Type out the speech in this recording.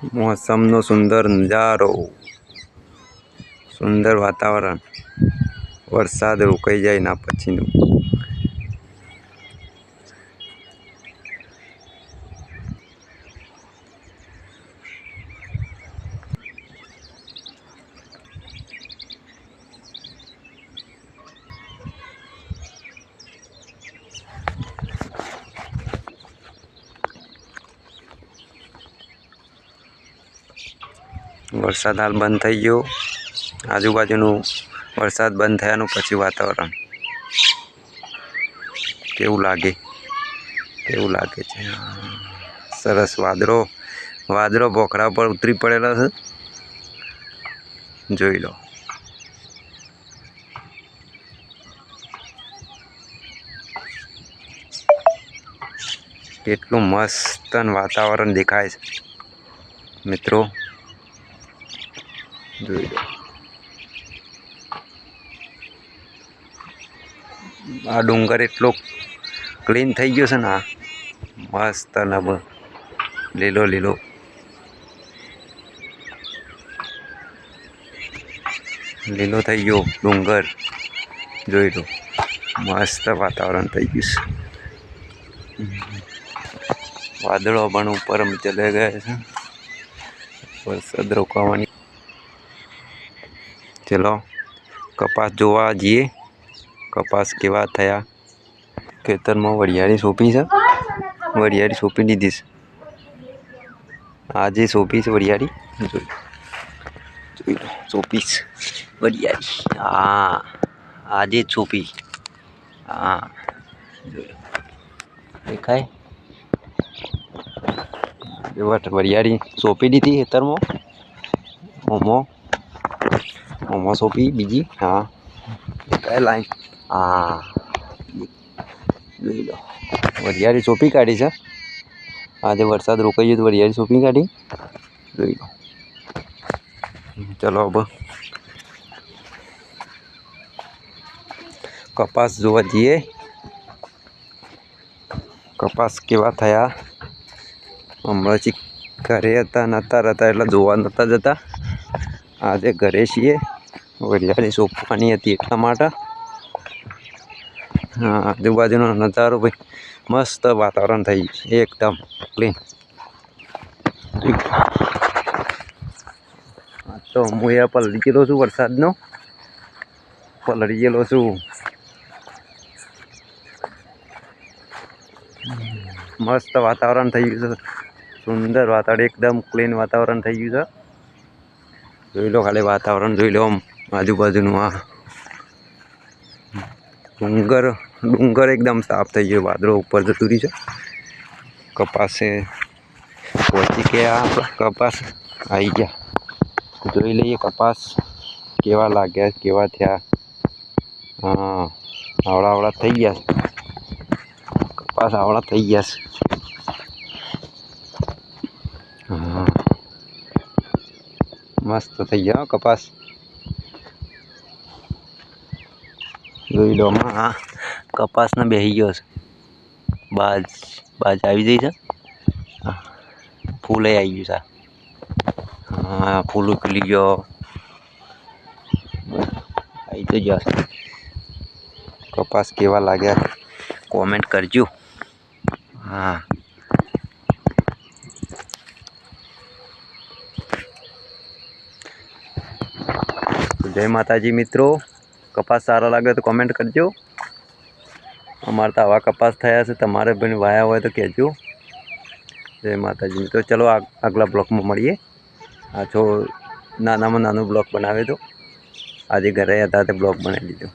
મોસમનો સુંદર નજારો, સુંદર વાતાવરણ, વરસાદ રોકાઈ જાય ના પછીનું. વરસાદ હાલ બંધ થઈ ગયો. આજુબાજુનું વરસાદ બંધ થયાનું પછી વાતાવરણ કેવું લાગે છે. સરસ વાદળો બોખડા પર ઉતરી પડેલા છે, જોઈ લો. કેટલું મસ્ત વાતાવરણ દેખાય છે મિત્રો, જોઈ લો. આ ડુંગર એટલો ક્લીન થઈ ગયો છે ને, મસ્ત નબ લીલો લીલો. લીલો થઈ ગયો ડુંગર, જોઈ લો. મસ્ત વાતાવરણ થઈ ગયું છે. વાદળો પણ ઉપર ચલે ગયા છે, વરસાદ રોકાવાની. ચલો કપાસ જોવા જઈએ. કપાસ કેવા થયા. ખેતરમાં વરિયાળી સોંપી છે, વરિયાળી સોંપી દીધી છે. આજે સોંપી છે વરિયાળી, જોઈ લો. સોંપી છે વરિયાળી, હા આજે જ સોંપી. હા જોઈ લો, દેખાય. વરિયાળી સોંપી દીધી ખેતરમાં. ઓમો સોંપી બીજી, હા દેખાય લાઈન. હા જોઈ લો, વરિયાળી સોંપી કાઢી છે. આજે વરસાદ રોકાઈ ગયો તો વરિયાળી સોંપી કાઢી, જોઈ લો. ચલો હવે કપાસ જોવા જઈએ. કપાસ કેવા થયા. હમણાં ઘરે હતા નતા રહેતા એટલે જોવા નતા જતા. આજે ઘરે છીએ, વરિયાળી સોંપવાની હતી એટલા માટે. હા આજુબાજુનો નજારો ભાઈ મસ્ત વાતાવરણ થઈ ગયું છે, એકદમ ક્લીન. તો હું એ પલળી ગયેલો છું, વરસાદનો પલળી ગયેલો છું. મસ્ત વાતાવરણ થઈ ગયું છે, સુંદર વાતાવરણ, એકદમ ક્લીન વાતાવરણ થઈ ગયું છે. જોઈ લો ખાલી વાતાવરણ જોઈ લો. આમ આજુબાજુનું આ ડુંગર એકદમ સાફ થઈ ગયો. વાદળો ઉપર જતું રહ્યું છે. કપાસે પહોંચી ગયા, કપાસ આવી ગયા. જોઈ લઈએ કપાસ કેવા લાગ્યા, કેવા થયા. હા આવડા થઈ ગયા છે. કપાસ આવડા થઈ ગયા છે. હા મસ્ત થઈ ગયા કપાસ, જોઈ લો. હા કપાસને બેસી ગયો છે. બાજ આવી જઈ છે. ફૂલે આવી ગયું છે. હા ફૂલ ખીલી ગયો, આવી તો જશે. કપાસ કેવા લાગ્યા કોમેન્ટ કરજો. હા જય માતાજી મિત્રો. કપાસ સારા લાગે તો કોમેન્ટ કરજો. અમારે તો આવા કપાસ થયા છે, તમારે પણ વાયા હોય તો કહેજો. જય માતાજી. તો ચલો આગલા બ્લોકમાં મળીએ. આ છો નાનામાં નાનો બ્લોક બનાવ્યો હતો. આજે ઘરે હતા તે બ્લોક બનાવી દીધો.